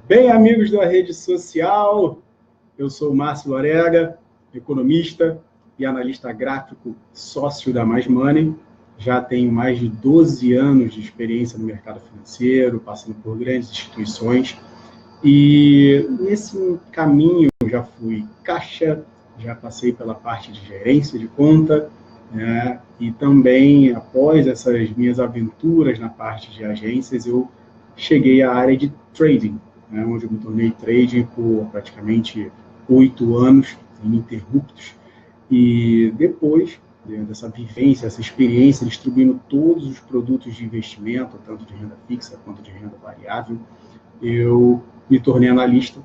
Bem, amigos da rede social, eu sou o Márcio Lorega, economista e analista gráfico, sócio da Mais Money. Já tenho mais de 12 anos de experiência no mercado financeiro, passando por grandes instituições. E nesse caminho já fui caixa, já passei pela parte de gerência de conta, né? E também, após essas minhas aventuras na parte de agências, eu cheguei à área de trading, né? Onde eu me tornei trader por praticamente 8 anos ininterruptos. E depois dessa vivência, essa experiência, distribuindo todos os produtos de investimento, tanto de renda fixa quanto de renda variável, eu me tornei analista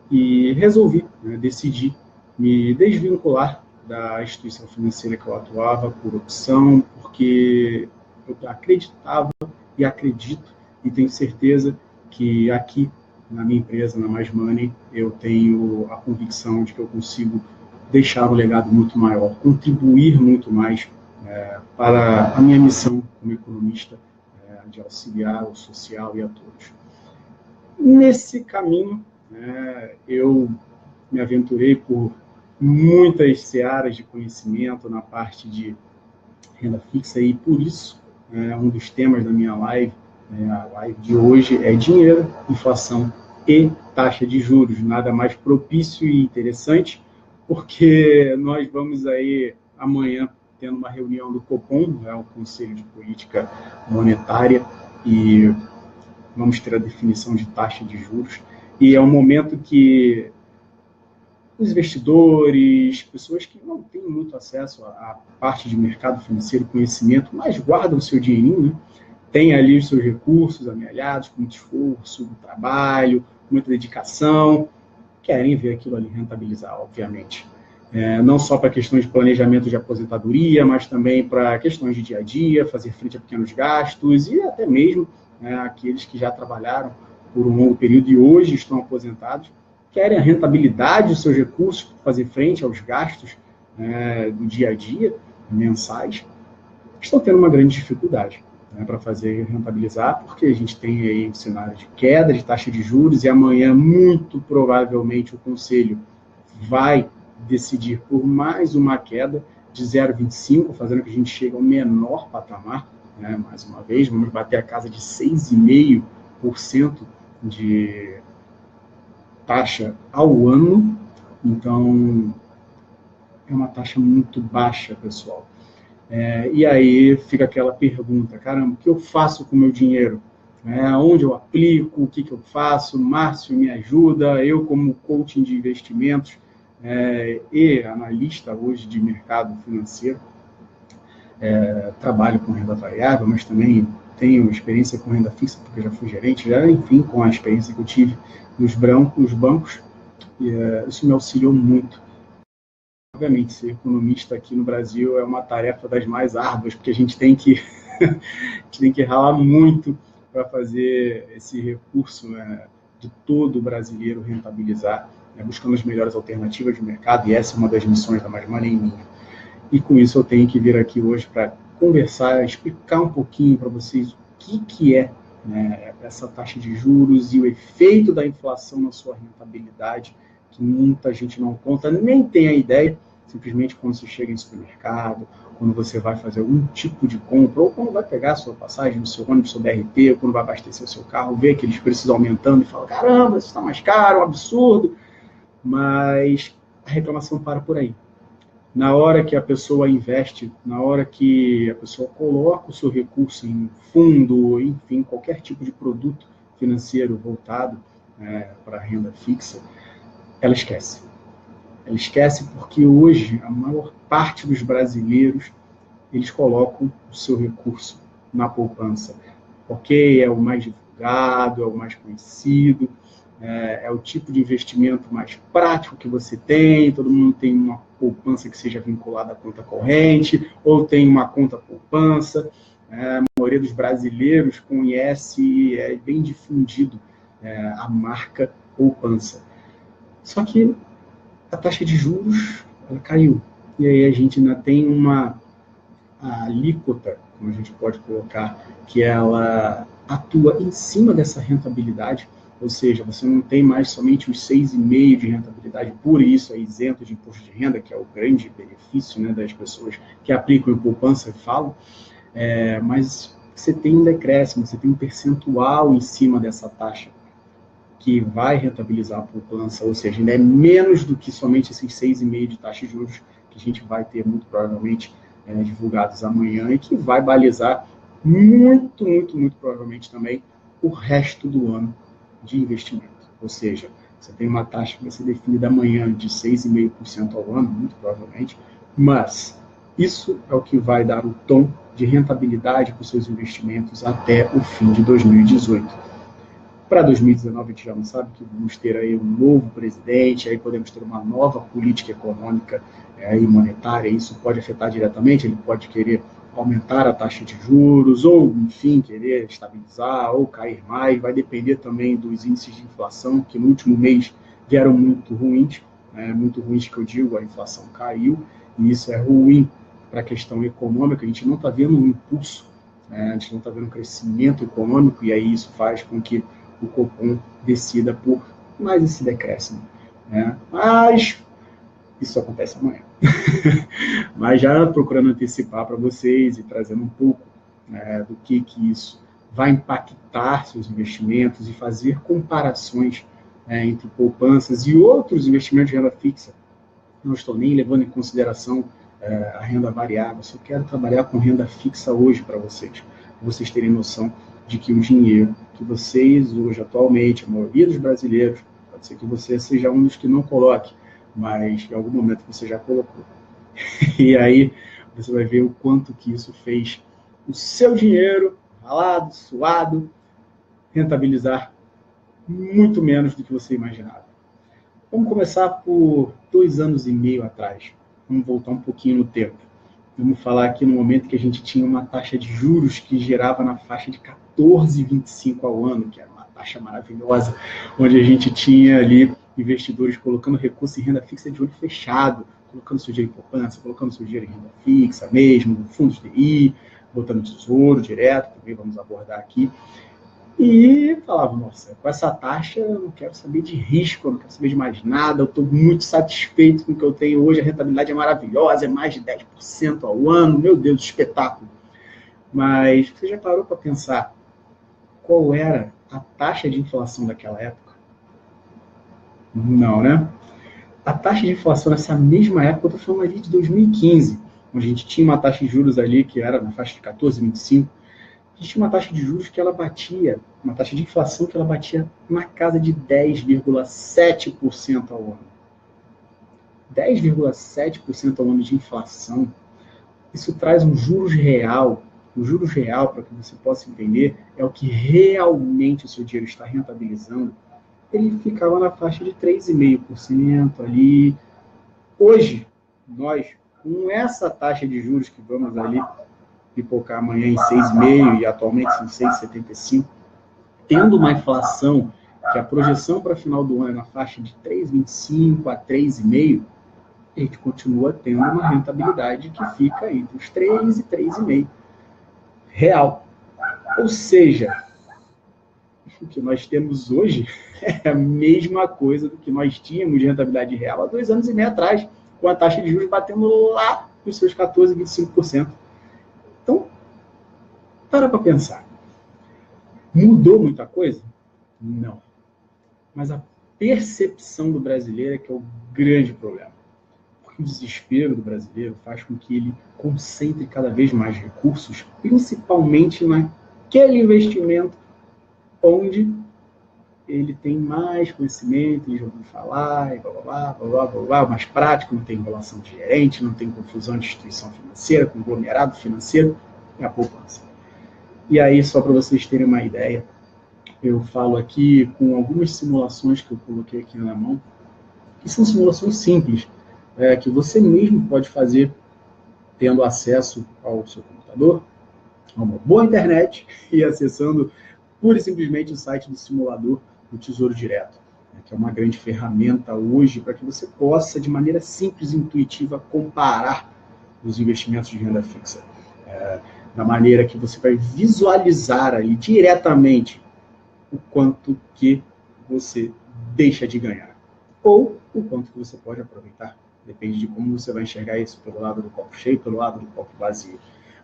e resolvi, decidi me desvincular da instituição financeira que eu atuava por opção, porque eu acreditava e acredito e tenho certeza que aqui na minha empresa, na Mais Money, eu tenho a convicção de que eu consigo deixar um legado muito maior, contribuir muito mais para a minha missão como economista, de auxiliar o social e a todos. Nesse caminho, eu me aventurei por muitas searas de conhecimento na parte de renda fixa e, por isso, um dos temas da minha live, a live de hoje, é dinheiro, inflação e taxa de juros. Nada mais propício e interessante, porque nós vamos aí amanhã tendo uma reunião do Copom, o Conselho de Política Monetária, e vamos ter a definição de taxa de juros. E é um momento que os investidores, pessoas que não têm muito acesso à parte de mercado financeiro, conhecimento, mas guardam o seu dinheirinho, né? Têm ali os seus recursos amealhados, com muito esforço, trabalho, muita dedicação, querem ver aquilo ali rentabilizar, obviamente. Não só para questões de planejamento de aposentadoria, mas também para questões de dia a dia, fazer frente a pequenos gastos e até mesmo aqueles que já trabalharam por um longo período e hoje estão aposentados, querem a rentabilidade dos seus recursos para fazer frente aos gastos do dia a dia, mensais, estão tendo uma grande dificuldade para fazer rentabilizar, porque a gente tem aí um cenário de queda de taxa de juros e amanhã, muito provavelmente, o Conselho vai decidir por mais uma queda de 0,25, fazendo que a gente chegue ao menor patamar, mais uma vez, vamos bater a casa de 6,5% de taxa ao ano. Então, é uma taxa muito baixa, pessoal. E aí fica aquela pergunta, caramba, o que eu faço com o meu dinheiro? Onde eu aplico? O que eu faço? Márcio, me ajuda. Eu, como coaching de investimentos e analista hoje de mercado financeiro, trabalho com renda variável, mas também tenho experiência com renda fixa, porque já fui gerente, enfim, com a experiência que eu tive nos bancos, e isso me auxiliou muito. Obviamente, ser economista aqui no Brasil é uma tarefa das mais árduas, porque a gente tem que ralar muito para fazer esse recurso de todo brasileiro rentabilizar, buscando as melhores alternativas de mercado, e essa é uma das missões da Mais Money e minha. E com isso eu tenho que vir aqui hoje para conversar, explicar um pouquinho para vocês o que é essa taxa de juros e o efeito da inflação na sua rentabilidade, que muita gente não conta, nem tem a ideia, simplesmente quando você chega em supermercado, quando você vai fazer algum tipo de compra, ou quando vai pegar a sua passagem no seu ônibus, seu BRT, ou quando vai abastecer o seu carro, vê aqueles preços aumentando e fala, caramba, isso está mais caro, é um absurdo, mas a reclamação para por aí. Na hora que a pessoa investe, na hora que a pessoa coloca o seu recurso em fundo, enfim, qualquer tipo de produto financeiro voltado para a renda fixa, ela esquece. Ela esquece porque hoje a maior parte dos brasileiros, eles colocam o seu recurso na poupança. Ok, é o mais divulgado, é o mais conhecido, é o tipo de investimento mais prático que você tem, todo mundo tem uma poupança que seja vinculada à conta corrente, ou tem uma conta poupança. A maioria dos brasileiros conhece, é bem difundido a marca poupança. Só que a taxa de juros ela caiu. E aí a gente ainda tem uma alíquota, como a gente pode colocar, que ela atua em cima dessa rentabilidade, ou seja, você não tem mais somente os 6,5% de rentabilidade pura, e isso é isento de imposto de renda, que é o grande benefício, né, das pessoas que aplicam em poupança e falam, mas você tem um decréscimo, você tem um percentual em cima dessa taxa que vai rentabilizar a poupança, ou seja, ainda é menos do que somente esses 6,5% de taxa de juros que a gente vai ter, muito provavelmente, divulgados amanhã, e que vai balizar muito, muito, muito provavelmente também o resto do ano de investimento. Ou seja, você tem uma taxa que vai ser definida amanhã de 6,5% ao ano, muito provavelmente, mas isso é o que vai dar o tom de rentabilidade para os seus investimentos até o fim de 2018. Para 2019, a gente já não sabe que vamos ter aí um novo presidente, aí podemos ter uma nova política econômica e monetária, isso pode afetar diretamente, ele pode querer aumentar a taxa de juros, ou, enfim, querer estabilizar, ou cair mais, vai depender também dos índices de inflação, que no último mês vieram muito ruins que eu digo, a inflação caiu, e isso é ruim para a questão econômica, a gente não está vendo um impulso, a gente não está vendo um crescimento econômico, e aí isso faz com que o Copom decida por mais esse decréscimo. Mas isso acontece amanhã. Mas já procurando antecipar para vocês e trazendo um pouco do que isso vai impactar seus investimentos e fazer comparações entre poupanças e outros investimentos de renda fixa. Não estou nem levando em consideração a renda variável, só quero trabalhar com renda fixa hoje para vocês terem noção de que o dinheiro que vocês hoje, atualmente, a maioria dos brasileiros, pode ser que você seja um dos que não coloque, mas em algum momento você já colocou. E aí você vai ver o quanto que isso fez o seu dinheiro, ralado, suado, rentabilizar muito menos do que você imaginava. Vamos começar por 2 anos e meio atrás. Vamos voltar um pouquinho no tempo. Vamos falar aqui no momento que a gente tinha uma taxa de juros que girava na faixa de 14,25 ao ano, que era uma taxa maravilhosa, onde a gente tinha ali investidores colocando recurso em renda fixa de olho fechado, colocando seu dinheiro em poupança, colocando seu dinheiro em renda fixa mesmo, fundos de TI, botando tesouro direto, também vamos abordar aqui. E falava, nossa, com essa taxa eu não quero saber de risco, eu não quero saber de mais nada, eu estou muito satisfeito com o que eu tenho hoje, a rentabilidade é maravilhosa, é mais de 10% ao ano, meu Deus, espetáculo. Mas você já parou para pensar qual era a taxa de inflação daquela época? Não, né? A taxa de inflação nessa mesma época, eu estou falando ali de 2015, onde a gente tinha uma taxa de juros ali que era na faixa de 14,25, a gente tinha uma taxa de juros que ela batia, uma taxa de inflação que ela batia na casa de 10,7% ao ano. 10,7% ao ano de inflação. Isso traz um juros real. O juros real, para que você possa entender, é o que realmente o seu dinheiro está rentabilizando. Ele ficava na faixa de 3,5% ali. Hoje, nós, com essa taxa de juros que vamos ali pipocar amanhã em 6,5% e atualmente em 6,75%, tendo uma inflação que a projeção para final do ano é na faixa de 3,25% a 3,5%, a gente continua tendo uma rentabilidade que fica entre os 3 e 3,5% real. Ou seja, o que nós temos hoje é a mesma coisa do que nós tínhamos de rentabilidade real há 2 anos e meio atrás, com a taxa de juros batendo lá nos seus 14%, 25%. Então, para pensar. Mudou muita coisa? Não. Mas a percepção do brasileiro é que é o grande problema. Porque o desespero do brasileiro faz com que ele concentre cada vez mais recursos, principalmente naquele investimento onde ele tem mais conhecimento, ele já ouviu falar, e blá, blá, blá, blá, blá, mais prático, não tem enrolação de gerente, não tem confusão de instituição financeira, conglomerado financeiro, é a poupança. E aí, só para vocês terem uma ideia, eu falo aqui com algumas simulações que eu coloquei aqui na mão, que são simulações simples, que você mesmo pode fazer tendo acesso ao seu computador, a uma boa internet e acessando pura e simplesmente o site do simulador do Tesouro Direto, que é uma grande ferramenta hoje para que você possa, de maneira simples e intuitiva, comparar os investimentos de renda fixa. Da maneira que você vai visualizar ali diretamente o quanto que você deixa de ganhar. Ou o quanto que você pode aproveitar. Depende de como você vai enxergar isso, pelo lado do copo cheio, pelo lado do copo vazio.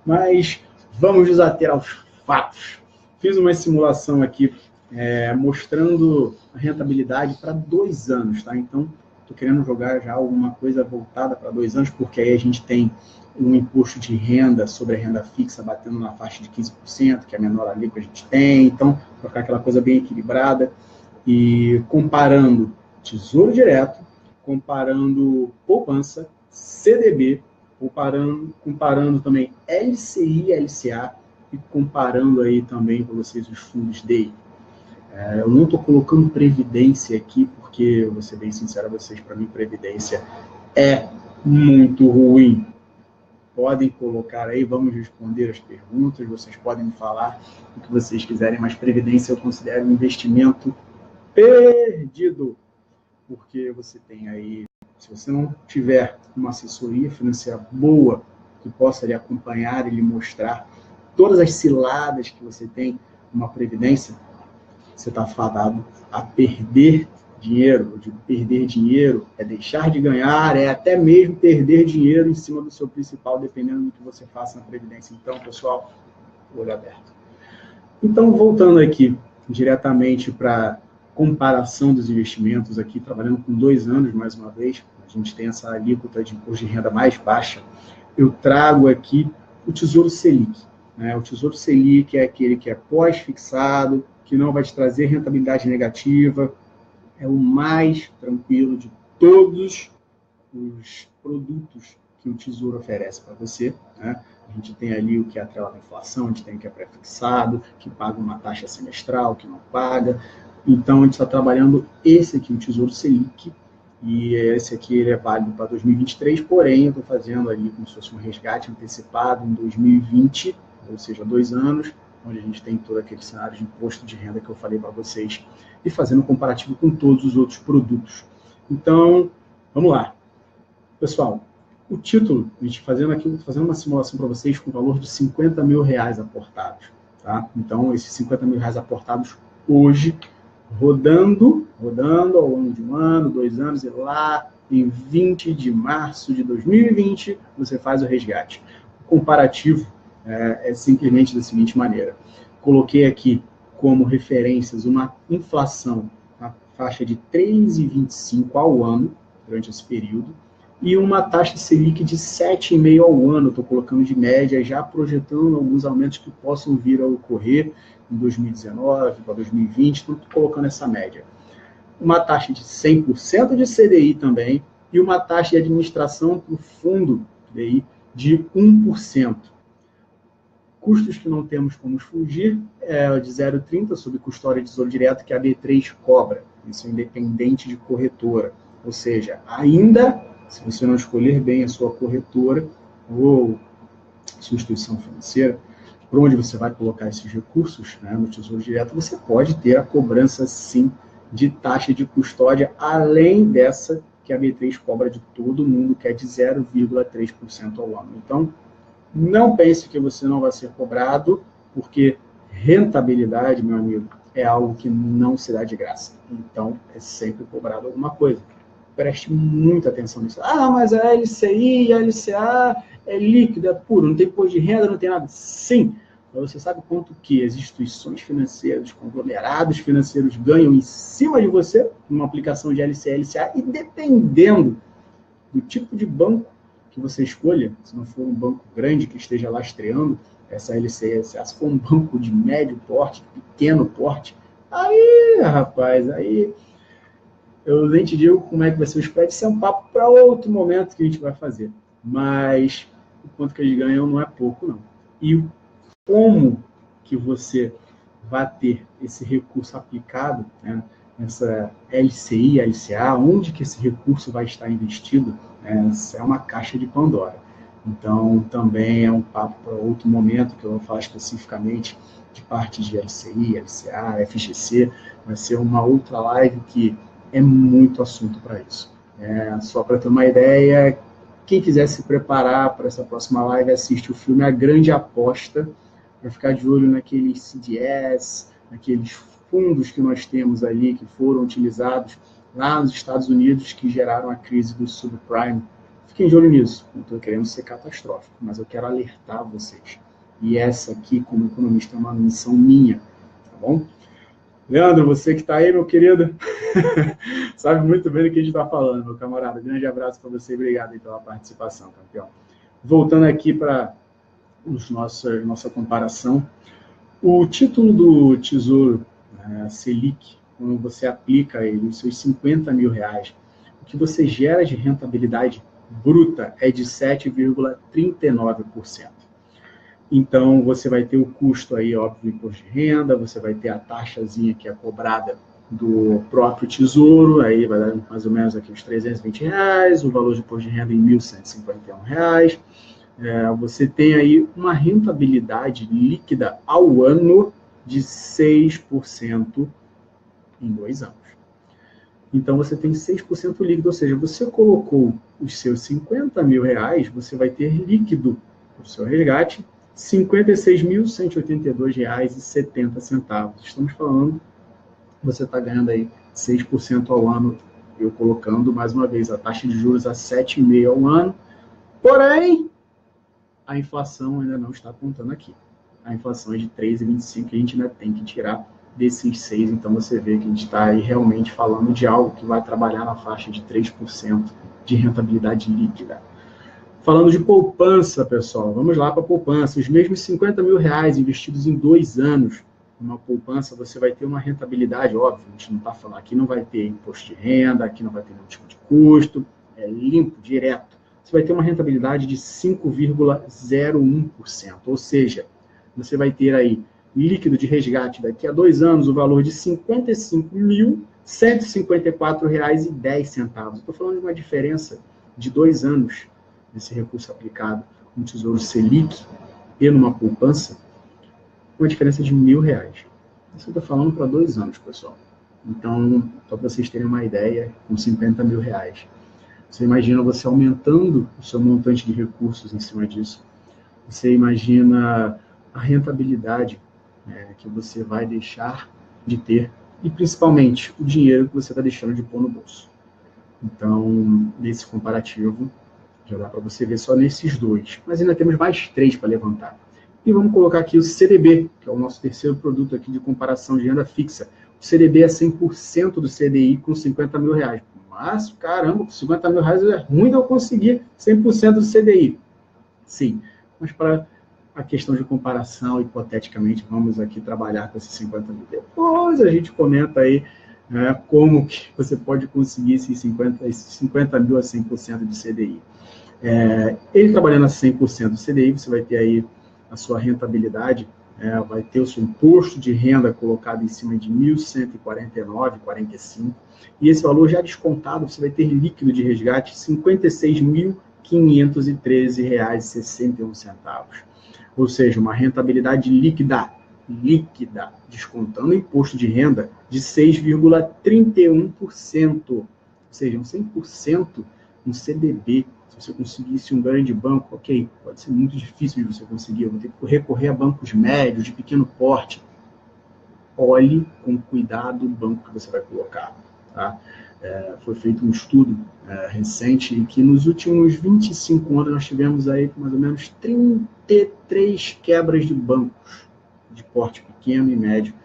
Mas vamos nos ater aos fatos. Fiz uma simulação aqui mostrando a rentabilidade para 2 anos, tá? Então, estou querendo jogar já alguma coisa voltada para 2 anos, porque aí a gente tem um imposto de renda sobre a renda fixa batendo na faixa de 15%, que é a menor ali que a gente tem. Então, para ficar aquela coisa bem equilibrada. E comparando Tesouro Direto, comparando poupança, CDB, comparando também LCI e LCA, e comparando aí também para vocês os fundos DI. Eu não estou colocando previdência aqui, porque, vou ser bem sincero a vocês, para mim previdência é muito ruim. Podem colocar aí, vamos responder as perguntas, vocês podem me falar o que vocês quiserem, mas previdência eu considero um investimento perdido, porque você tem aí, se você não tiver uma assessoria financeira boa, que possa lhe acompanhar e lhe mostrar todas as ciladas que você tem numa previdência, você está fadado a perder dinheiro. Eu digo perder dinheiro é deixar de ganhar, é até mesmo perder dinheiro em cima do seu principal, dependendo do que você faça na previdência. Então, pessoal, olho aberto. Então, voltando aqui diretamente para comparação dos investimentos, aqui trabalhando com 2 anos, mais uma vez, a gente tem essa alíquota de imposto de renda mais baixa, eu trago aqui o Tesouro Selic. O Tesouro Selic é aquele que é pós-fixado, que não vai te trazer rentabilidade negativa, é o mais tranquilo de todos os produtos que o Tesouro oferece para você. A gente tem ali o que é atrelado à inflação, a gente tem o que é pré-fixado, que paga uma taxa semestral, que não paga. Então, a gente está trabalhando esse aqui, o Tesouro Selic, e esse aqui ele é válido para 2023, porém, eu estou fazendo ali como se fosse um resgate antecipado em 2020, ou seja, 2 anos, onde a gente tem todo aquele cenário de imposto de renda que eu falei para vocês, e fazendo um comparativo com todos os outros produtos. Então, vamos lá. Pessoal, o título, a gente fazendo uma simulação para vocês com o valor de R$50 mil aportados. Tá? Então, esses R$50 mil aportados hoje, rodando ao longo de 1 ano, 2 anos, e lá em 20 de março de 2020, você faz o resgate. O comparativo é simplesmente da seguinte maneira. Coloquei aqui como referências uma inflação na faixa de 3,25 ao ano, durante esse período, e uma taxa Selic de 7,5 ao ano, estou colocando de média, já projetando alguns aumentos que possam vir a ocorrer em 2019 para 2020, então estou colocando essa média. Uma taxa de 100% de CDI também, e uma taxa de administração para o fundo DI de 1%. Custos que não temos como fugir é de 0,30 sob custódia de Tesouro Direto, que a B3 cobra. Isso é independente de corretora. Ou seja, ainda, se você não escolher bem a sua corretora ou sua instituição financeira, por onde você vai colocar esses recursos, no Tesouro Direto, você pode ter a cobrança, sim, de taxa de custódia, além dessa que a B3 cobra de todo mundo, que é de 0,3% ao ano. Então, não pense que você não vai ser cobrado, porque rentabilidade, meu amigo, é algo que não se dá de graça. Então, é sempre cobrado alguma coisa. Preste muita atenção nisso. Mas a LCI e a LCA é líquido, é puro, não tem imposto de renda, não tem nada. Sim, mas você sabe quanto que as instituições financeiras, conglomerados financeiros ganham em cima de você numa aplicação de LCI e LCA, e dependendo do tipo de banco que você escolha, se não for um banco grande que esteja lastreando essa LCI, se for um banco de médio porte, pequeno porte, aí, rapaz, aí eu nem te digo como é que vai ser o spread, isso é um papo para outro momento que a gente vai fazer. Mas o quanto que eles ganham não é pouco, não. E como que você vai ter esse recurso aplicado, essa LCI, LCA, onde que esse recurso vai estar investido, é uma caixa de Pandora. Então, também é um papo para outro momento, que eu vou falar especificamente de parte de LCI, LCA, FGC. Vai ser uma outra live que é muito assunto para isso. Só para ter uma ideia, quem quiser se preparar para essa próxima live, assiste o filme A Grande Aposta, para ficar de olho naqueles CDS, naqueles fundos que nós temos ali, que foram utilizados lá nos Estados Unidos, que geraram a crise do subprime. Fiquem de olho nisso. Não estou querendo ser catastrófico, mas eu quero alertar vocês. E essa aqui, como economista, é uma missão minha, tá bom? Leandro, você que está aí, meu querido, sabe muito bem do que a gente está falando, meu camarada. Grande abraço para você e obrigado aí pela participação, campeão. Voltando aqui para nossa comparação, o título do Tesouro Selic, quando você aplica ele, os seus 50 mil reais, o que você gera de rentabilidade bruta é de 7,39%. Então, você vai ter o custo aí, óbvio, do imposto de renda, você vai ter a taxazinha que é cobrada do próprio Tesouro, aí vai dar mais ou menos aqui uns R$320, o valor de imposto de renda em R$1.151. Você tem aí uma rentabilidade líquida ao ano de 6% em 2 anos. Então, você tem 6% líquido, ou seja, você colocou os seus 50 mil reais, você vai ter líquido o seu resgate, R$ 56.182,70. Estamos falando, você está ganhando aí 6% ao ano, eu colocando, mais uma vez, a taxa de juros a 7,5% ao ano, porém, a inflação ainda não está apontando aqui. A inflação é de 3,25%, que a gente ainda tem que tirar desses 6%, então você vê que a gente está aí realmente falando de algo que vai trabalhar na faixa de 3% de rentabilidade líquida. Falando de poupança, pessoal, vamos lá para a poupança. Os mesmos 50 mil reais investidos em 2 anos, numa poupança, você vai ter uma rentabilidade, óbvio, a gente não está falando, aqui não vai ter imposto de renda, aqui não vai ter nenhum tipo de custo, é limpo, direto. Você vai ter uma rentabilidade de 5,01%, ou seja, você vai ter aí líquido de resgate daqui a 2 anos, o valor de R$ 55.154,10. Estou falando de uma diferença de 2 anos desse recurso aplicado no Tesouro Selic e numa poupança, uma diferença de R$1.000. Isso eu estou falando para 2 anos, pessoal. Então, só para vocês terem uma ideia, com 50 mil reais. Você imagina você aumentando o seu montante de recursos em cima disso. Você imagina a rentabilidade que você vai deixar de ter e, principalmente, o dinheiro que você está deixando de pôr no bolso. Então, nesse comparativo, já dá para você ver só nesses 2. Mas ainda temos mais 3 para levantar. E vamos colocar aqui o CDB, que é o nosso terceiro produto aqui de comparação de renda fixa. O CDB é 100% do CDI com 50 mil reais. Mas, caramba, com 50 mil reais é ruim de eu conseguir 100% do CDI. Sim, mas para a questão de comparação, hipoteticamente, vamos aqui trabalhar com esses 50 mil. Depois a gente comenta aí como que você pode conseguir esses 50 mil a 100% de CDI. Ele trabalhando a 100% do CDI, você vai ter aí a sua rentabilidade, vai ter o seu imposto de renda colocado em cima de R$ 1.149,45, e esse valor já descontado, você vai ter líquido de resgate R$ 56.513,61. Ou seja, uma rentabilidade líquida, descontando o imposto de renda, de 6,31%. Ou seja, um 100% no CDB. Se você conseguisse um grande banco, ok, pode ser muito difícil de você conseguir, eu vou ter que recorrer a bancos médios, de pequeno porte. Olhe com cuidado o banco que você vai colocar. Tá? Foi feito um estudo recente em que nos últimos 25 anos nós tivemos aí mais ou menos 33 quebras de bancos de porte pequeno e médio.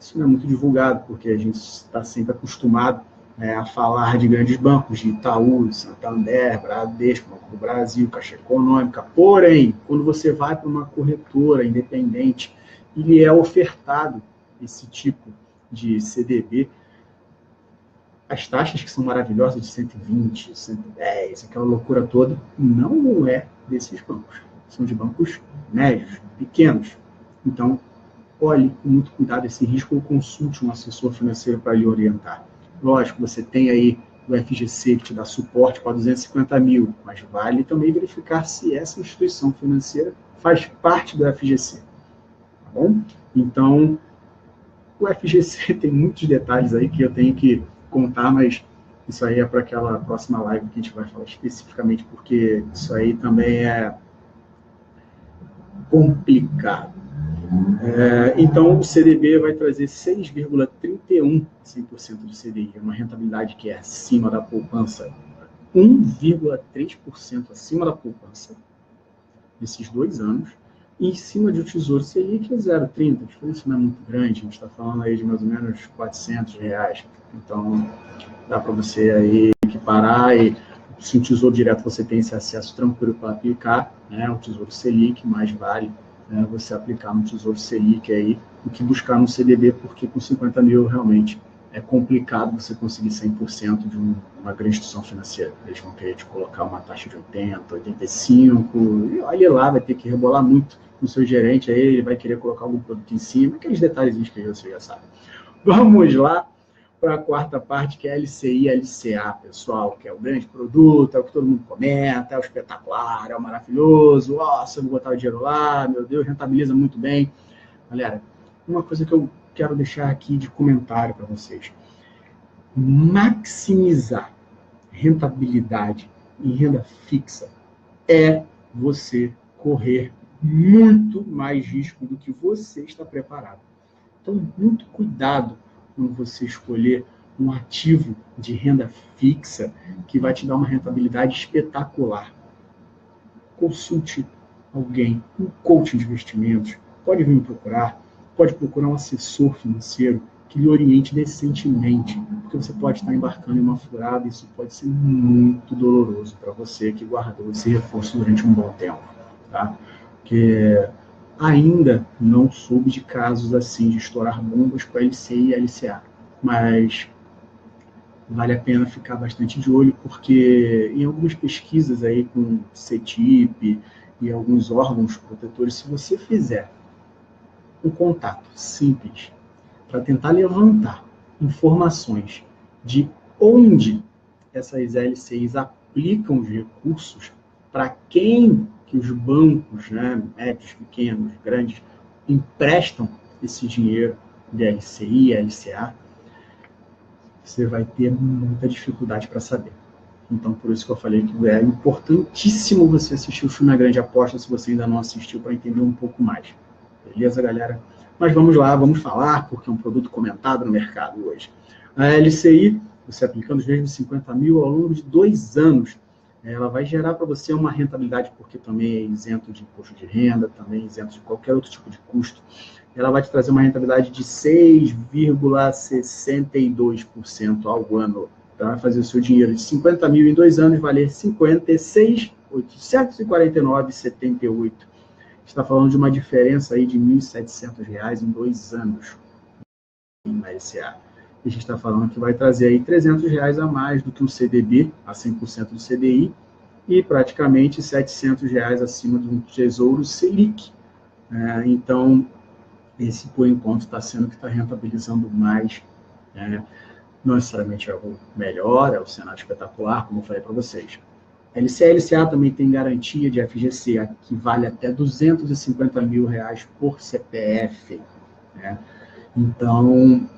Isso não é muito divulgado, porque a gente está sempre acostumado a falar de grandes bancos, de Itaú, Santander, Bradesco, Banco do Brasil, Caixa Econômica. Porém, quando você vai para uma corretora independente e lhe é ofertado esse tipo de CDB, as taxas que são maravilhosas de 120, 110, aquela loucura toda, não é desses bancos. São de bancos médios, pequenos. Então, olhe com muito cuidado esse risco ou consulte um assessor financeiro para lhe orientar. Lógico, você tem aí o FGC que te dá suporte para 250 mil, mas vale também verificar se essa instituição financeira faz parte do FGC. Tá bom? Então, o FGC tem muitos detalhes aí que eu tenho que contar, mas isso aí é para aquela próxima live que a gente vai falar especificamente, porque isso aí também é complicado. Então, o CDB vai trazer 6,31% 100% do CDI, uma rentabilidade que é acima da poupança, 1,3% acima da poupança, nesses 2 anos, e em cima de um Tesouro Selic é 0,30%. A diferença não é muito grande, a gente está falando aí de mais ou menos R$400. Então, dá para você aí equiparar, e se o Tesouro Direto você tem esse acesso tranquilo para aplicar, né, o Tesouro Selic, mais vale você aplicar no Tesouro Selic aí, do que buscar no CDB, porque com 50 mil realmente é complicado você conseguir 100% de uma grande instituição financeira. Eles vão querer te colocar uma taxa de 80, 85, e olha lá, vai ter que rebolar muito no seu gerente, aí ele vai querer colocar algum produto em cima, aqueles detalhes que você já sabe. Vamos lá para a quarta parte, que é LCI e LCA, pessoal, que é o grande produto, é o que todo mundo comenta, é o espetacular, é o maravilhoso, nossa, eu vou botar o dinheiro lá, meu Deus, rentabiliza muito bem. Galera, uma coisa que eu quero deixar aqui de comentário para vocês. Maximizar rentabilidade em renda fixa é você correr muito mais risco do que você está preparado. Então, muito cuidado quando você escolher um ativo de renda fixa que vai te dar uma rentabilidade espetacular. Consulte alguém, um coach de investimentos, pode vir me procurar, pode procurar um assessor financeiro que lhe oriente decentemente, porque você pode estar embarcando em uma furada e isso pode ser muito doloroso para você que guardou esse reforço durante um bom tempo, tá? Porque ainda não soube de casos assim de estourar bombas com LCI e LCA, mas vale a pena ficar bastante de olho, porque em algumas pesquisas aí com CETIP e alguns órgãos protetores, se você fizer um contato simples para tentar levantar informações de onde essas LCIs aplicam os recursos, para quem que os bancos, né, médios, pequenos, grandes, emprestam esse dinheiro de LCI, LCA, você vai ter muita dificuldade para saber. Então, por isso que eu falei que é importantíssimo você assistir o filme A Grande Aposta, se você ainda não assistiu, para entender um pouco mais. Beleza, galera? Mas vamos lá, vamos falar, porque é um produto comentado no mercado hoje. A LCI, você aplicando os mesmos 50 mil ao longo de 2 anos, ela vai gerar para você uma rentabilidade, porque também é isento de imposto de renda, também é isento de qualquer outro tipo de custo. Ela vai te trazer uma rentabilidade de 6,62% ao ano. Então, vai fazer o seu dinheiro de 50 mil em 2 anos valer 56.849,78. Está falando de uma diferença aí de R$ 1.700 em 2 anos na LCA. A gente está falando que vai trazer aí R$300 a mais do que um CDB, a 100% do CDI, e praticamente R$700 acima de um Tesouro Selic. Então, esse, por enquanto, está sendo que está rentabilizando mais. Não necessariamente é o melhor, é o cenário espetacular, como eu falei para vocês. LCA e LCA também tem garantia de FGC, que vale até R$250 mil por CPF. Então,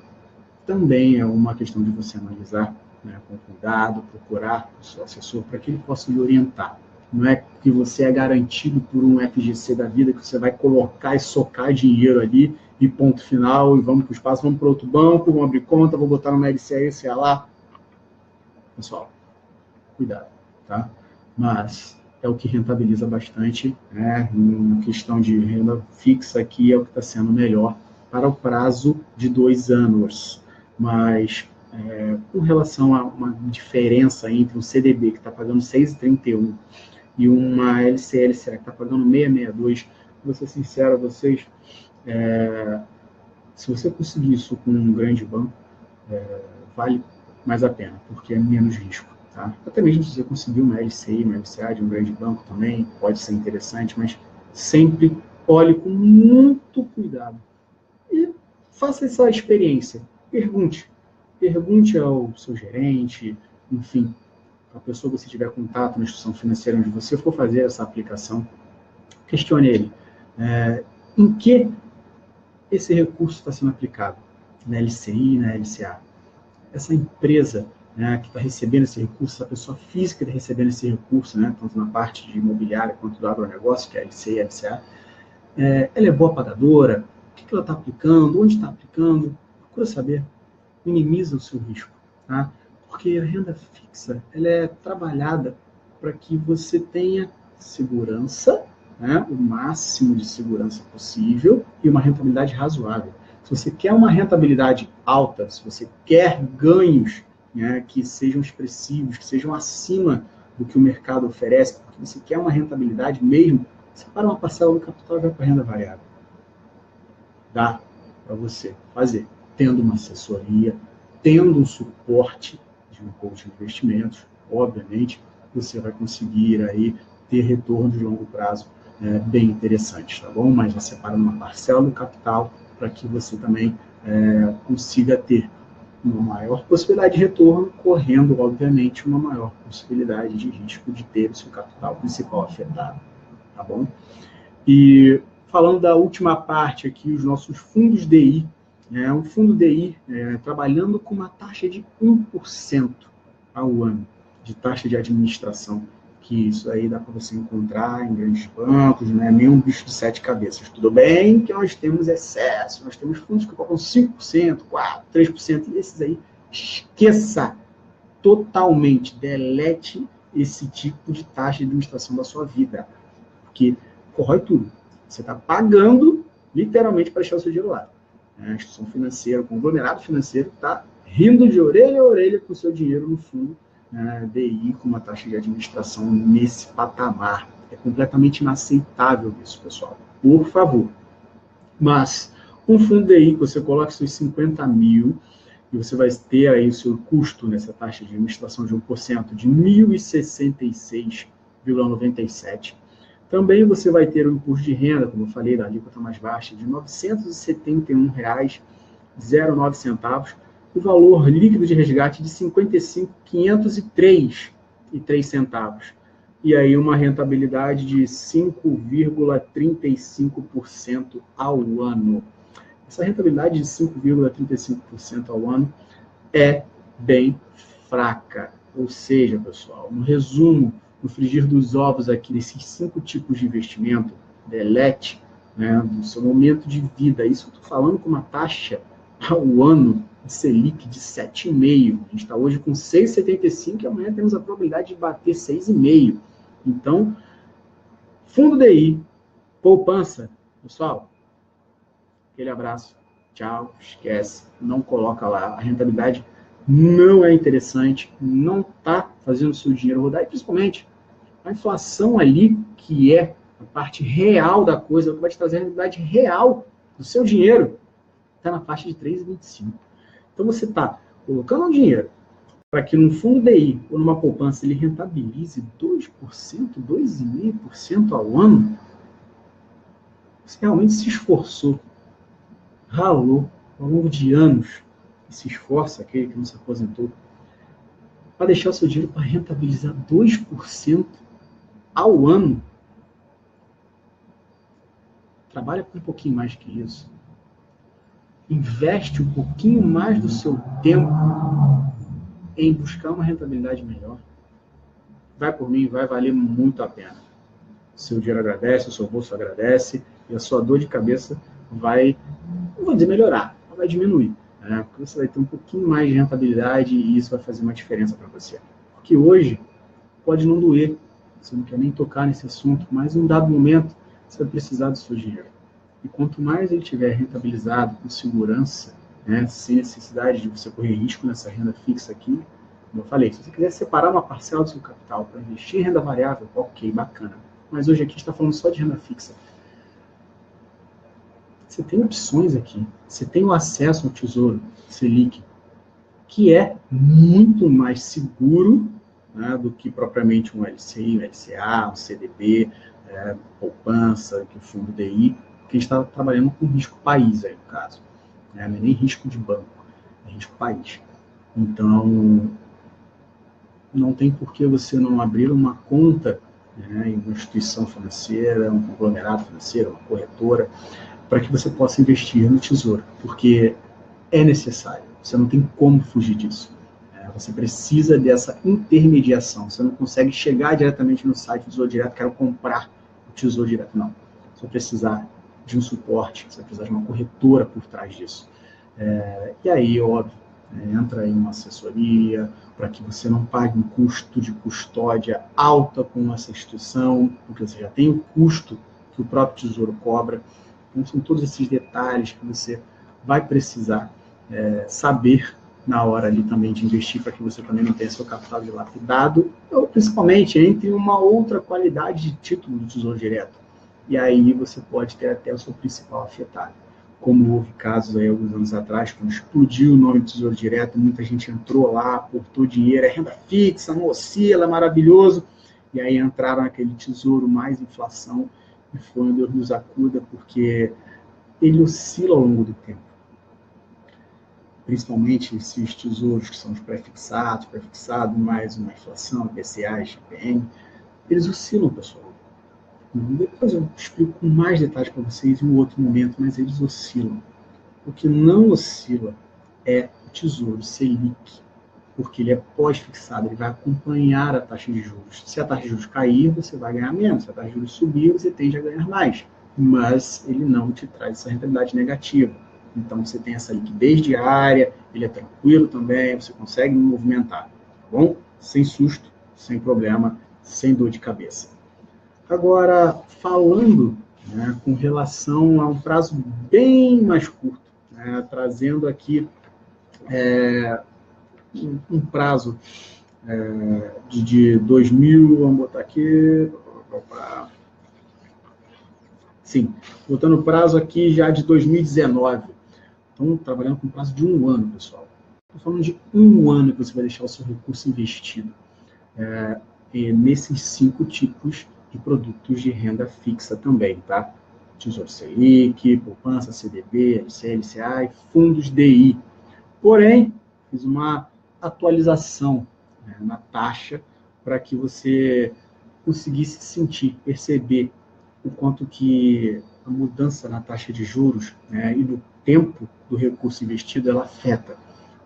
também é uma questão de você analisar, com cuidado, procurar o seu assessor para que ele possa lhe orientar. Não é que você é garantido por um FGC da vida, que você vai colocar e socar dinheiro ali, e ponto final, e vamos para o espaço, vamos para outro banco, vamos abrir conta, vou botar numa LCA e LCA lá. Pessoal, cuidado, tá? Mas é o que rentabiliza bastante, em questão de renda fixa aqui é o que está sendo melhor para o prazo de 2 anos. Mas com relação a uma diferença entre um CDB que está pagando 6,31 e uma LCA que está pagando 6,62, vou ser sincero a vocês, se você conseguir isso com um grande banco, vale mais a pena, porque é menos risco. Tá? Até mesmo se você conseguir uma LCI, uma LCA de um grande banco também, pode ser interessante, mas sempre olhe com muito cuidado. E faça essa experiência. Pergunte ao seu gerente, enfim, a pessoa que você tiver contato na instituição financeira onde você for fazer essa aplicação, questione ele. Em que esse recurso está sendo aplicado? Na LCI, na LCA? Essa empresa que está recebendo esse recurso, essa pessoa física que está recebendo esse recurso, tanto na parte de imobiliária quanto do agronegócio, que é a LCI e a LCA, Ela é boa pagadora? O que ela está aplicando? Onde está aplicando? Procura saber. Minimiza o seu risco, tá? Porque a renda fixa, ela é trabalhada para que você tenha segurança, né? O máximo de segurança possível e uma rentabilidade razoável. Se você quer uma rentabilidade alta, se você quer ganhos, né, que sejam expressivos, que sejam acima do que o mercado oferece, porque você quer uma rentabilidade mesmo, separa uma parcela do capital e vai para a renda variável. Dá para você fazer, tendo uma assessoria, tendo um suporte de um coach de investimentos, obviamente, você vai conseguir aí ter retorno de longo prazo bem interessantes, tá bom? Mas já separando uma parcela do capital para que você também consiga ter uma maior possibilidade de retorno, correndo, obviamente, uma maior possibilidade de risco de ter o seu capital principal afetado, tá bom? E falando da última parte aqui, os nossos fundos DI, um fundo DI trabalhando com uma taxa de 1% ao ano de taxa de administração, que isso aí dá para você encontrar em grandes bancos, não é nem um bicho de 7 cabeças. Tudo bem que nós temos excesso, nós temos fundos que cobram 5%, 4%, 3%, e esses aí, esqueça totalmente, delete esse tipo de taxa de administração da sua vida, porque corrói tudo. Você está pagando, literalmente, para deixar o seu dinheiro lá. A instituição financeira, o conglomerado financeiro está rindo de orelha a orelha com o seu dinheiro no fundo DI, com uma taxa de administração nesse patamar. É completamente inaceitável isso, pessoal. Por favor. Mas, um fundo DI que você coloca seus 50 mil, e você vai ter aí o seu custo nessa taxa de administração de 1% de R$ 1.066,97. Também você vai ter o imposto de renda, como eu falei, da alíquota mais baixa, de R$ 971,09, o valor líquido de resgate de R$ 55.503,03. E aí uma rentabilidade de 5,35% ao ano. Essa rentabilidade de 5,35% ao ano é bem fraca. Ou seja, pessoal, no resumo, no frigir dos ovos aqui, desses 5 tipos de investimento, delete, do seu momento de vida, isso eu estou falando com uma taxa ao ano de Selic de 7,5%. A gente está hoje com 6,75% e amanhã temos a probabilidade de bater 6,5%. Então, fundo DI, poupança, pessoal, aquele abraço, tchau, esquece, não coloca lá, a rentabilidade não é interessante, não está fazendo o seu dinheiro rodar, e principalmente a inflação ali, que é a parte real da coisa, que vai te trazer a rentabilidade real do seu dinheiro, está na faixa de 3,25%. Então você está colocando um dinheiro para que num fundo DI ou numa poupança ele rentabilize 2%, 2,5% ao ano, você realmente se esforçou, ralou ao longo de anos, e se esforça, aquele que não se aposentou, para deixar o seu dinheiro para rentabilizar 2% ao ano. Trabalha com um pouquinho mais que isso. Investe um pouquinho mais do seu tempo em buscar uma rentabilidade melhor. Vai por mim, vai valer muito a pena. O seu dinheiro agradece, o seu bolso agradece, e a sua dor de cabeça vai, não vou dizer melhorar, mas vai diminuir. Porque você vai ter um pouquinho mais de rentabilidade e isso vai fazer uma diferença para você. Porque hoje pode não doer, você não quer nem tocar nesse assunto, mas em um dado momento você vai precisar do seu dinheiro. E quanto mais ele estiver rentabilizado, com segurança, sem necessidade de você correr risco nessa renda fixa aqui, como eu falei, se você quiser separar uma parcela do seu capital para investir em renda variável, ok, bacana. Mas hoje aqui a gente está falando só de renda fixa. Você tem opções aqui. Você tem o acesso ao Tesouro Selic, que é muito mais seguro do que propriamente um LCI, um LCA, um CDB, poupança, que o fundo DI, que a gente está trabalhando com risco país aí, no caso. Não é nem risco de banco, é risco país. Então, não tem por que você não abrir uma conta em uma instituição financeira, um conglomerado financeiro, uma corretora, para que você possa investir no Tesouro, porque é necessário, você não tem como fugir disso. Você precisa dessa intermediação, você não consegue chegar diretamente no site do Tesouro Direto, quero comprar o Tesouro Direto, não. Você vai precisar de um suporte, você vai precisar de uma corretora por trás disso. E aí, óbvio, entra em uma assessoria para que você não pague um custo de custódia alta com essa instituição, porque você já tem o custo que o próprio Tesouro cobra. Então, são todos esses detalhes que você vai precisar saber na hora ali também de investir, para que você também não tenha seu capital dilapidado, ou principalmente entre uma outra qualidade de título do Tesouro Direto. E aí você pode ter até o seu principal afetado. Como houve casos aí alguns anos atrás, quando explodiu o nome do Tesouro Direto, muita gente entrou lá, aportou dinheiro, é renda fixa, não oscila, maravilhoso, e aí entraram naquele tesouro mais inflação, e foi um Deus nos acuda, porque ele oscila ao longo do tempo. Principalmente esses tesouros que são os pré-fixado mais uma inflação, IPCA, IGPM, eles oscilam, pessoal. Depois eu explico com mais detalhes para vocês em um outro momento, mas eles oscilam. O que não oscila é o Tesouro Selic, porque ele é pós-fixado, ele vai acompanhar a taxa de juros. Se a taxa de juros cair, você vai ganhar menos. Se a taxa de juros subir, você tende a ganhar mais. Mas ele não te traz essa rentabilidade negativa. Então, você tem essa liquidez diária, ele é tranquilo também, você consegue movimentar, tá bom? Sem susto, sem problema, sem dor de cabeça. Agora, falando com relação a um prazo bem mais curto, trazendo aqui um prazo de 2000, vamos botar aqui, sim, botando o prazo aqui já de 2019. Então, trabalhando com prazo de 1 ano, pessoal. Estou falando de 1 ano que você vai deixar o seu recurso investido nesses 5 tipos de produtos de renda fixa também, tá? Tesouro Selic, poupança, CDB, LCA, LCA e fundos DI. Porém, fiz uma atualização na taxa para que você conseguisse sentir, perceber o quanto que a mudança na taxa de juros e do tempo do recurso investido, ela afeta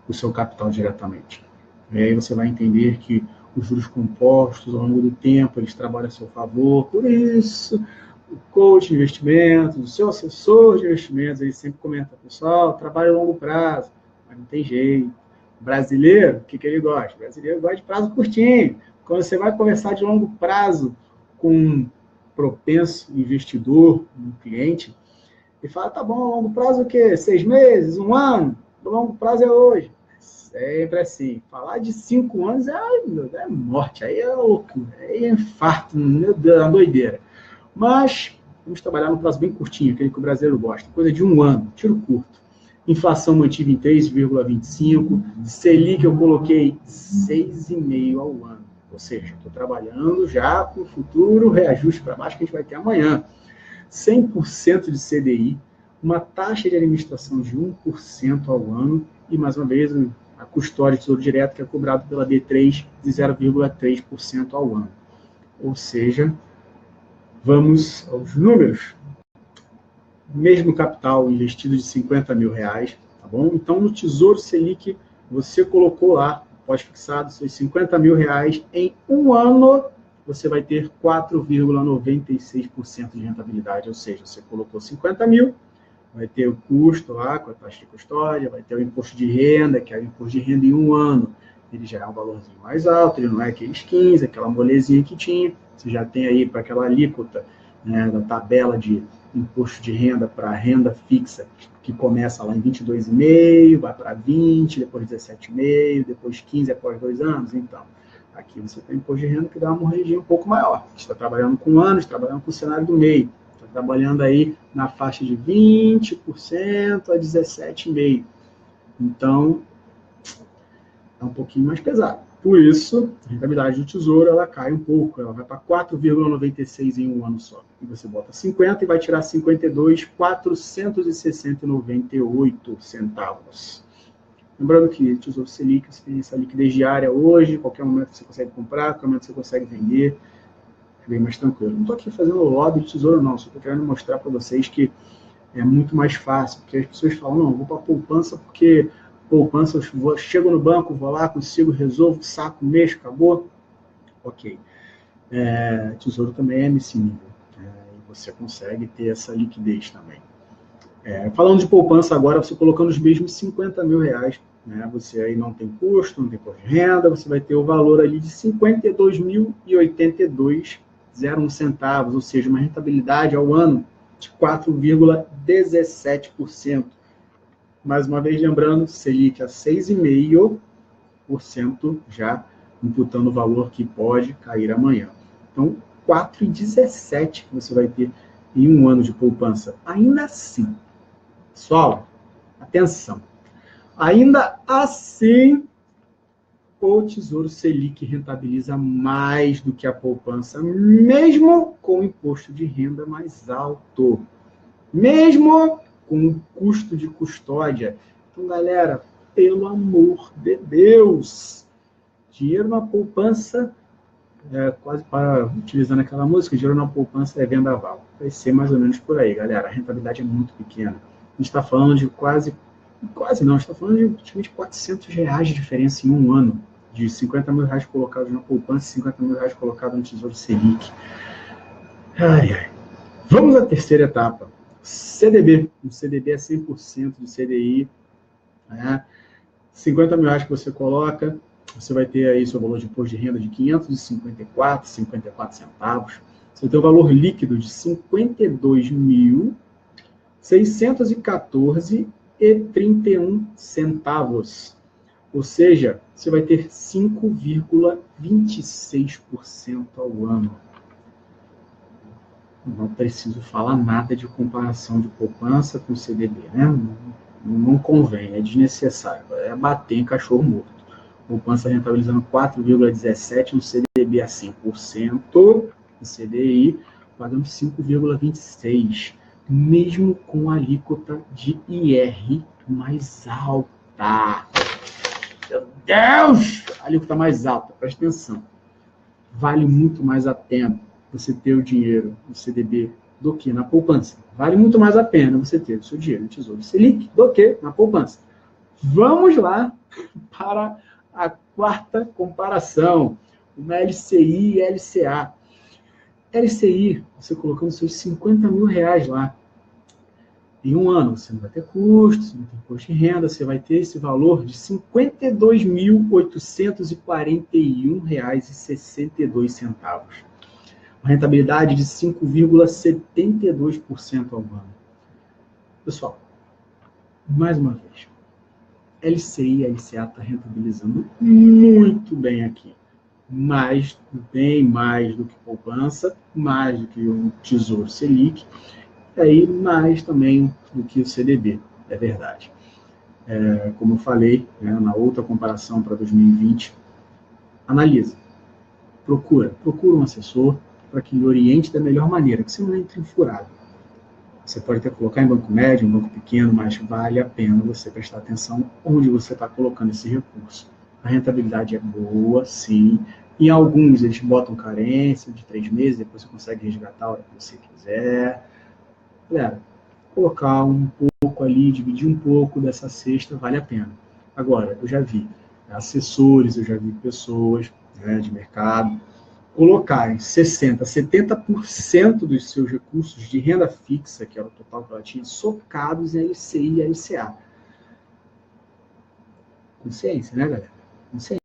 o seu capital diretamente. E aí você vai entender que os juros compostos, ao longo do tempo, eles trabalham a seu favor. Por isso, o coach de investimentos, o seu assessor de investimentos, ele sempre comenta, pessoal, trabalho a longo prazo, mas não tem jeito. Brasileiro, o que ele gosta? O brasileiro gosta de prazo curtinho. Quando você vai conversar de longo prazo com um propenso investidor, um cliente, ele fala, tá bom, longo prazo o quê? 6 meses, 1 ano? O longo prazo é hoje. Sempre assim. Falar de 5 anos é morte, aí é loucura, aí é infarto, meu Deus, é uma doideira. Mas vamos trabalhar no prazo bem curtinho, aquele que o brasileiro gosta, coisa de 1 ano, tiro curto. Inflação mantive em 3,25, Selic eu coloquei 6,5 ao ano. Ou seja, estou trabalhando já com o futuro reajuste para baixo que a gente vai ter amanhã. 100% de CDI, uma taxa de administração de 1% ao ano e, mais uma vez, a custódia de Tesouro Direto, que é cobrado pela B3 de 0,3% ao ano. Ou seja, vamos aos números. Mesmo capital investido de R$50 mil, tá bom? Então, no Tesouro Selic, você colocou lá, pós-fixado, seus R$50 mil, em 1 ano, você vai ter 4,96% de rentabilidade, ou seja, você colocou 50 mil, vai ter o custo lá com a taxa de custódia, vai ter o imposto de renda, que é o imposto de renda em 1 ano, ele já é um valorzinho mais alto, ele não é aqueles 15, aquela molezinha que tinha, você já tem aí para aquela alíquota da tabela de imposto de renda para renda fixa, que começa lá em 22,5, vai para 20, depois 17,5, depois 15 após 2 anos, então... Aqui você tem imposto de renda que dá uma morredinha um pouco maior. Você está trabalhando com anos, trabalhando com o cenário do meio. Está trabalhando aí na faixa de 20% a 17,5%. Então, é um pouquinho mais pesado. Por isso, a rentabilidade do Tesouro ela cai um pouco. Ela vai para 4,96% em 1 ano só. E você bota 50 e vai tirar 52, 460,98 centavos. Lembrando que Tesouro Selic, você tem essa liquidez diária hoje, qualquer momento você consegue comprar, qualquer momento você consegue vender, é bem mais tranquilo. Não estou aqui fazendo lobby de Tesouro não, só estou querendo mostrar para vocês que é muito mais fácil, porque as pessoas falam, não, vou para a poupança porque poupança eu chego no banco, vou lá, consigo, resolvo, saco, mexo, acabou. Ok. Tesouro também é nesse nível. você consegue ter essa liquidez também. Falando de poupança agora, você colocando os mesmos 50 mil reais, né, você aí não tem custo, não tem imposto de renda, você vai ter o valor ali de 52.082,01 centavos, ou seja, uma rentabilidade ao ano de 4,17%. Mais uma vez, lembrando, Selic a 6,5%, já imputando o valor que pode cair amanhã. Então, 4,17% que você vai ter em um ano de poupança. Ainda assim, pessoal, atenção, ainda assim, o Tesouro Selic rentabiliza mais do que a poupança, mesmo com o imposto de renda mais alto, mesmo com o custo de custódia. Então, galera, pelo amor de Deus, dinheiro na poupança, quase utilizando aquela música, dinheiro na poupança é vendaval. Vai ser mais ou menos por aí, galera. A rentabilidade é muito pequena. A gente está falando de quase não, a gente está falando de praticamente R$400 de diferença em um ano, de 50 mil reais colocados na poupança e 50 mil reais colocados no Tesouro Selic. Vamos à terceira etapa. CDB. O CDB é 100% de CDI. 50 mil reais que você coloca, você vai ter aí seu valor de imposto de renda de 554,54 centavos. Você vai ter o valor líquido de 52.614,31 centavos. Ou seja, você vai ter 5,26% ao ano. Não preciso falar nada de comparação de poupança com CDB, né? Não convém, é desnecessário. É bater em cachorro morto. Poupança rentabilizando 4,17%, no CDB a 100%, no CDI pagando 5,26%, mesmo com a alíquota de IR mais alta. Meu Deus! A alíquota mais alta, presta atenção. Vale muito mais a pena você ter o dinheiro no CDB do que na poupança. Vale muito mais a pena você ter o seu dinheiro no Tesouro Selic do que na poupança. Vamos lá para a quarta comparação, uma LCI e LCA. LCI, você colocando seus 50 mil reais lá. Em um ano, você não vai ter custo, você não tem imposto de renda, você vai ter esse valor de R$ 52.841,62. Uma rentabilidade de 5,72% ao ano. Pessoal, mais uma vez, LCI e LCA está rentabilizando muito bem aqui. Bem mais do que poupança, mais do que o Tesouro Selic, e aí mais também do que o CDB, é verdade. Como eu falei, né, na outra comparação para 2020, analisa, procura um assessor para que lhe oriente da melhor maneira, que você não entre em furado. Você pode até colocar em banco médio, em banco pequeno, mas vale a pena você prestar atenção onde você está colocando esse recurso. A rentabilidade é boa, sim. Em alguns, eles botam carência de 3 meses, depois você consegue resgatar a hora que você quiser. Galera, colocar um pouco ali, dividir um pouco dessa cesta, vale a pena. Agora, eu já vi assessores, eu já vi pessoas, né, de mercado colocarem 60%, 70% dos seus recursos de renda fixa, que era o total que ela tinha, socados em LCI e LCA. Consciência, né, galera? Consciência.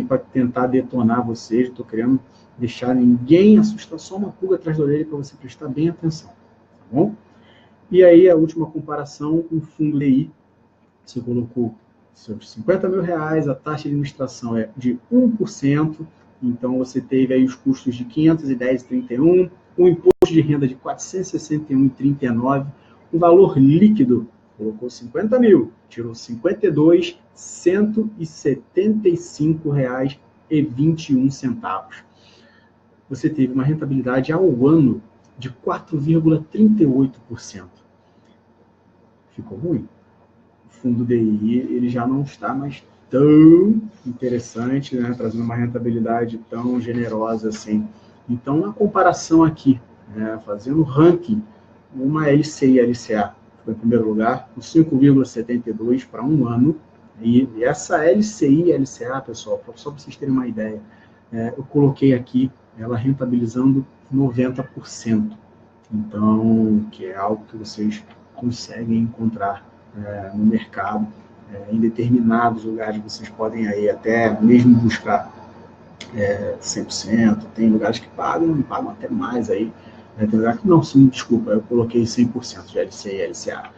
Para tentar detonar vocês, estou querendo deixar ninguém assustar, só uma pulga atrás da orelha para você prestar bem atenção, tá bom? E aí, a última comparação com o fundo DI, você colocou seus 50 mil reais, a taxa de administração é de 1%, então você teve aí os custos de 510,31, um imposto de renda de 461,39, um valor líquido, colocou 50 mil, tirou 52, R$ 175,21. Você teve uma rentabilidade ao ano de 4,38%. Ficou ruim? O fundo DI ele já não está mais tão interessante, né, trazendo uma rentabilidade tão generosa assim. Então, na comparação aqui, né, fazendo ranking, uma LCI e LCA ficou em primeiro lugar, com 5,72 para um ano. E essa LCI e LCA, pessoal, só para vocês terem uma ideia, eu coloquei aqui ela rentabilizando 90%. Então, que é algo que vocês conseguem encontrar no mercado. Em determinados lugares vocês podem aí até mesmo buscar 100%, tem lugares que pagam até mais aí, tem lugares que não, sim, desculpa, eu coloquei 100% de LCI e LCA.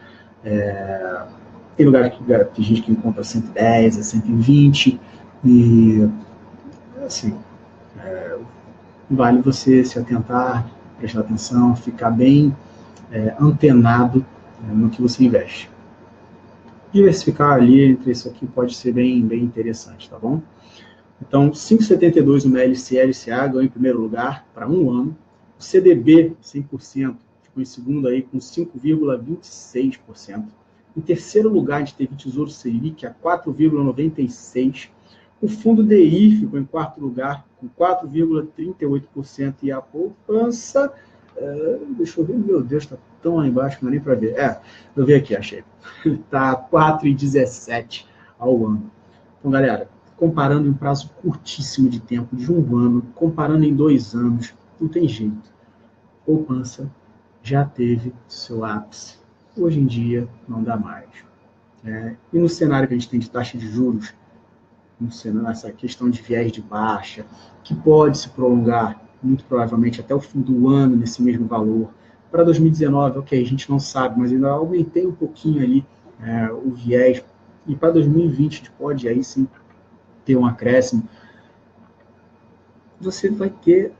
Tem lugares que tem gente que encontra 110, 120, e assim, vale você se atentar, prestar atenção, ficar bem antenado no que você investe. Diversificar ali entre isso aqui pode ser bem interessante, tá bom? Então, 5,72 no LCA ganhou em primeiro lugar para um ano. O CDB, 100%, ficou em segundo aí com 5,26%. Em terceiro lugar, a gente teve Tesouro Selic a 4,96%. O fundo DI ficou em quarto lugar com 4,38%. E a poupança, deixa eu ver, meu Deus, está tão lá embaixo que não dá nem para ver. Eu vi aqui, achei. Está 4,17% ao ano. Então, galera, comparando em um prazo curtíssimo de tempo, de um ano, comparando em 2 anos, não tem jeito. Poupança já teve seu ápice. Hoje em dia, não dá mais. E no cenário que a gente tem de taxa de juros, nessa questão de viés de baixa, que pode se prolongar, muito provavelmente, até o fim do ano, nesse mesmo valor. Para 2019, ok, a gente não sabe, mas ainda aumentei um pouquinho ali o viés. E para 2020, a gente pode aí sim ter um acréscimo. Você vai ter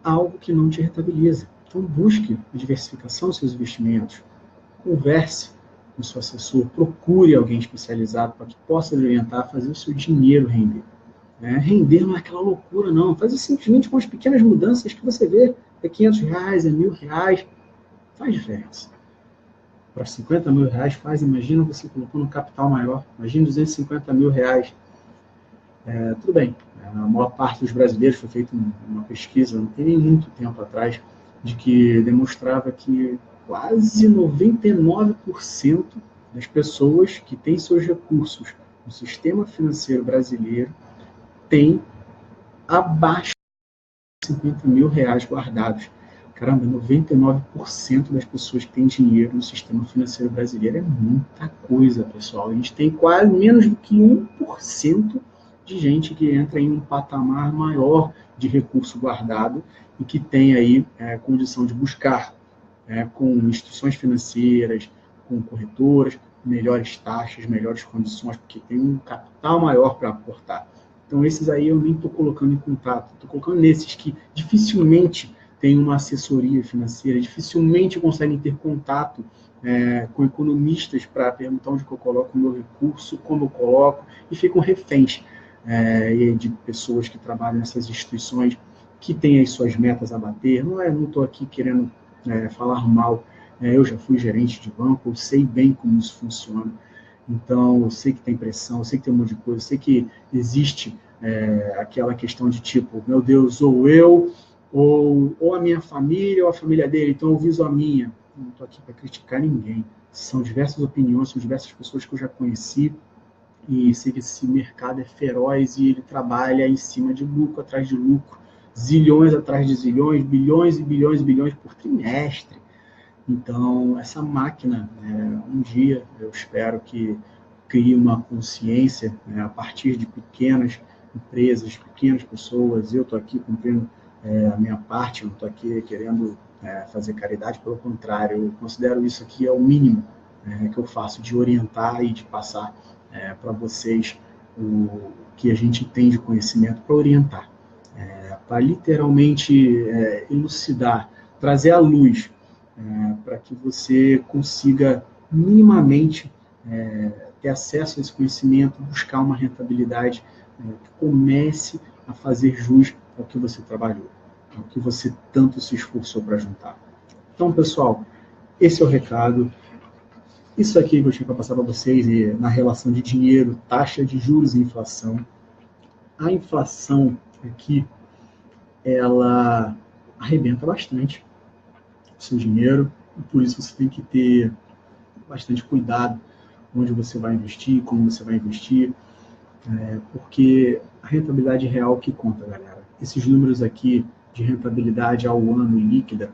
algo que não te rentabiliza. Então, busque diversificação dos seus investimentos. Converse com o seu assessor. Procure alguém especializado para que possa lhe orientar a fazer o seu dinheiro render. Render não é aquela loucura, não. Faz simplesmente com as pequenas mudanças que você vê. É R$500, é R$1.000. Faz diferença. Para 50 mil reais faz, imagina você colocando um capital maior. Imagina 250 mil reais. Tudo bem, a maior parte dos brasileiros, foi feita uma pesquisa, não tem nem muito tempo atrás, de que demonstrava que quase 99% das pessoas que têm seus recursos no sistema financeiro brasileiro têm abaixo de 50 mil reais guardados. Caramba, 99% das pessoas que têm dinheiro no sistema financeiro brasileiro é muita coisa, pessoal. A gente tem quase menos do que 1% de gente que entra em um patamar maior de recurso guardado e que tem aí condição de buscar com instituições financeiras, com corretoras, melhores taxas, melhores condições, porque tem um capital maior para aportar. Então, esses aí eu nem estou colocando em contato, estou colocando nesses que dificilmente têm uma assessoria financeira, dificilmente conseguem ter contato com economistas para perguntar onde que eu coloco o meu recurso, como eu coloco, e ficam reféns de pessoas que trabalham nessas instituições, que têm as suas metas a bater. Não estou aqui querendo falar mal, eu já fui gerente de banco, eu sei bem como isso funciona, então eu sei que tem pressão, eu sei que tem um monte de coisa, eu sei que existe aquela questão de tipo, meu Deus, ou eu, ou a minha família, ou a família dele, então eu viso a minha. Não estou aqui para criticar ninguém, são diversas opiniões, são diversas pessoas que eu já conheci, e sei que esse mercado é feroz e ele trabalha em cima de lucro atrás de lucro, zilhões atrás de zilhões, bilhões e bilhões e bilhões por trimestre. Então, essa máquina, um dia, eu espero que crie uma consciência a partir de pequenas empresas, pequenas pessoas. Eu estou aqui cumprindo a minha parte, não estou aqui querendo fazer caridade, pelo contrário, eu considero isso aqui o mínimo que eu faço, de orientar e de passar para vocês o que a gente tem de conhecimento para orientar, para literalmente elucidar, trazer à luz, para que você consiga minimamente ter acesso a esse conhecimento, buscar uma rentabilidade que comece a fazer jus ao que você trabalhou, ao que você tanto se esforçou para juntar. Então, pessoal, esse é o recado. Isso aqui que eu tinha para passar para vocês na relação de dinheiro, taxa de juros e inflação. A inflação aqui, ela arrebenta bastante o seu dinheiro, e por isso você tem que ter bastante cuidado onde você vai investir, como você vai investir, porque a rentabilidade real que conta, galera. Esses números aqui de rentabilidade ao ano líquida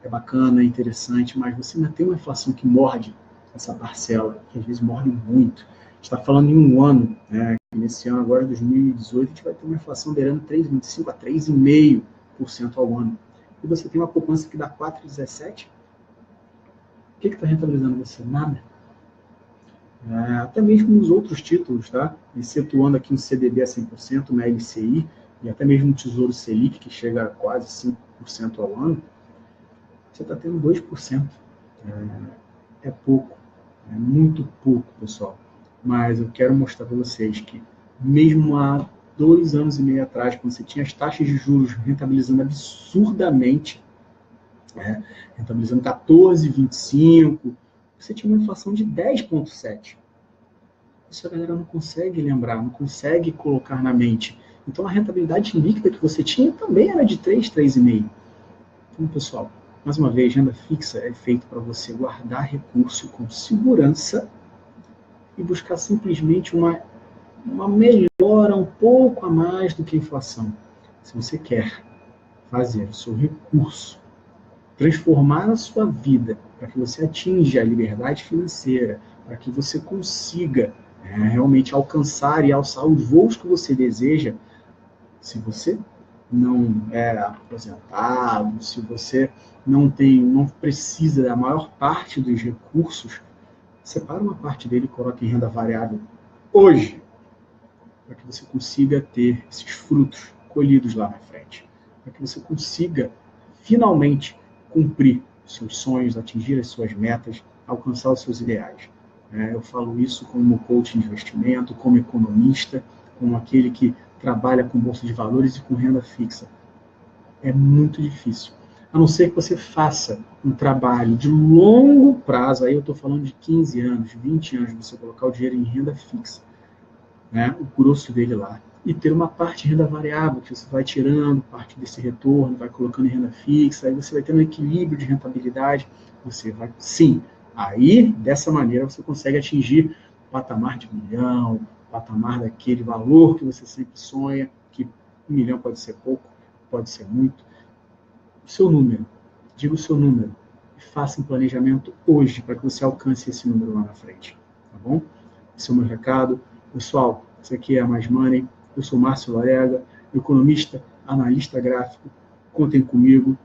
é bacana, é interessante, mas você ainda tem uma inflação que morde essa parcela, que às vezes morde muito. A gente está falando em um ano, né? Nesse ano agora, 2018, a gente vai ter uma inflação beirando 3,25% a 3,5% ao ano. E você tem uma poupança que dá 4,17%. O que está rentabilizando você? Nada. Até mesmo nos outros títulos, tá? Excetuando aqui um CDB a 100%, uma LCI, e até mesmo um Tesouro Selic, que chega a quase 5% ao ano, você está tendo 2%. É pouco, é muito pouco, pessoal. Mas eu quero mostrar para vocês que, mesmo há 2 anos e meio atrás, quando você tinha as taxas de juros rentabilizando absurdamente, rentabilizando 14,25%, você tinha uma inflação de 10,7%. Isso a galera não consegue lembrar, não consegue colocar na mente. Então, a rentabilidade líquida que você tinha também era de 3, 3,5%. Então, pessoal, mais uma vez, renda fixa é feito para você guardar recurso com segurança e buscar simplesmente uma melhora um pouco a mais do que a inflação. Se você quer fazer o seu recurso transformar a sua vida para que você atinja a liberdade financeira, para que você consiga realmente alcançar e alçar os voos que você deseja, se você não é aposentado, se você não precisa da maior parte dos recursos, separa uma parte dele e coloque em renda variável hoje, para que você consiga ter esses frutos colhidos lá na frente, para que você consiga finalmente cumprir seus sonhos, atingir as suas metas, alcançar os seus ideais. Eu falo isso como coach de investimento, como economista, como aquele que trabalha com bolsa de valores e com renda fixa. É muito difícil. A não ser que você faça um trabalho de longo prazo, aí eu estou falando de 15 anos, 20 anos, você colocar o dinheiro em renda fixa, o grosso dele lá, e ter uma parte de renda variável, que você vai tirando parte desse retorno, vai colocando em renda fixa, aí você vai tendo um equilíbrio de rentabilidade, você vai, sim, aí, dessa maneira, você consegue atingir o patamar de 1 milhão, o patamar daquele valor que você sempre sonha, que 1 milhão pode ser pouco, pode ser muito. O seu número, diga o seu número, e faça um planejamento hoje, para que você alcance esse número lá na frente, tá bom? Esse é o meu recado. Pessoal, isso aqui é a Mais Money. Eu sou Márcio Lorega, economista, analista gráfico. Contem comigo.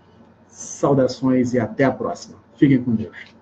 Saudações e até a próxima. Fiquem com Deus.